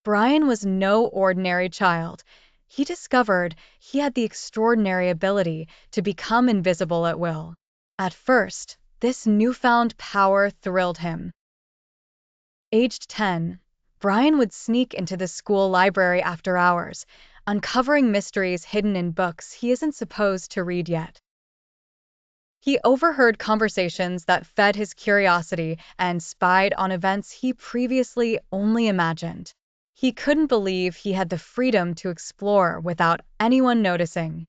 Brian was no ordinary child. He discovered he had the extraordinary ability to become invisible at will. At first, this newfound power thrilled him. Aged 10, Brian would sneak into the school library after hours, uncovering mysteries hidden in books he isn't supposed to read yet. He overheard conversations that fed his curiosity and spied on events he previously only imagined. He couldn't believe he had the freedom to explore without anyone noticing.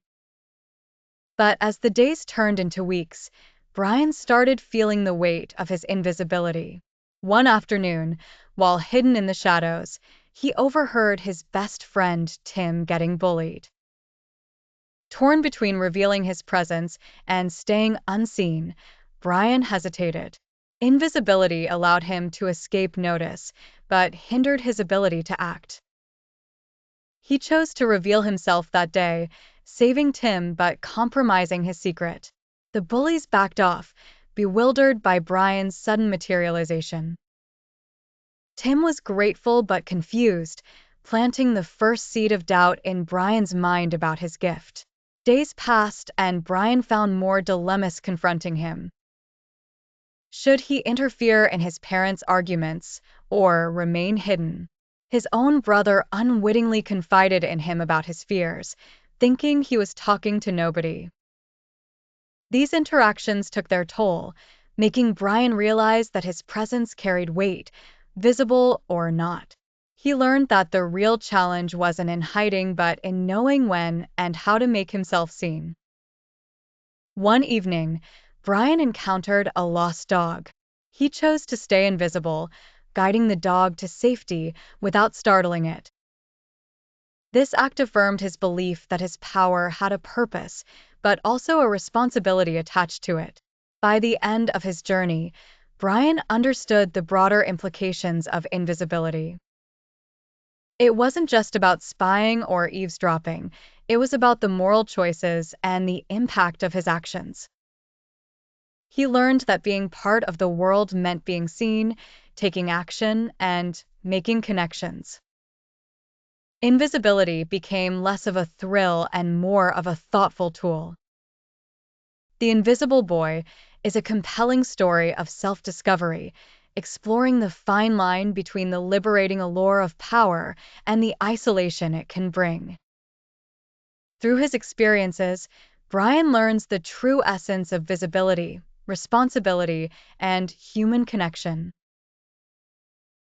But as the days turned into weeks, Brian started feeling the weight of his invisibility. One afternoon, while hidden in the shadows, he overheard his best friend, Tim, getting bullied. Torn between revealing his presence and staying unseen, Brian hesitated. Invisibility allowed him to escape notice, but hindered his ability to act. He chose to reveal himself that day, saving Tim but compromising his secret. The bullies backed off, bewildered by Brian's sudden materialization. Tim was grateful but confused, planting the first seed of doubt in Brian's mind about his gift. Days passed and Brian found more dilemmas confronting him. Should he interfere in his parents' arguments or remain hidden? His own brother unwittingly confided in him about his fears, thinking he was talking to nobody. These interactions took their toll, making Brian realize that his presence carried weight, visible or not. He learned that the real challenge wasn't in hiding but in knowing when and how to make himself seen. One evening, Brian encountered a lost dog. He chose to stay invisible, guiding the dog to safety without startling it. This act affirmed his belief that his power had a purpose, but also a responsibility attached to it. By the end of his journey, Brian understood the broader implications of invisibility. It wasn't just about spying or eavesdropping, it was about the moral choices and the impact of his actions. He learned that being part of the world meant being seen, taking action, and making connections. Invisibility became less of a thrill and more of a thoughtful tool. The Invisible Boy is a compelling story of self-discovery, exploring the fine line between the liberating allure of power and the isolation it can bring. Through his experiences, Brian learns the true essence of visibility, responsibility, and human connection.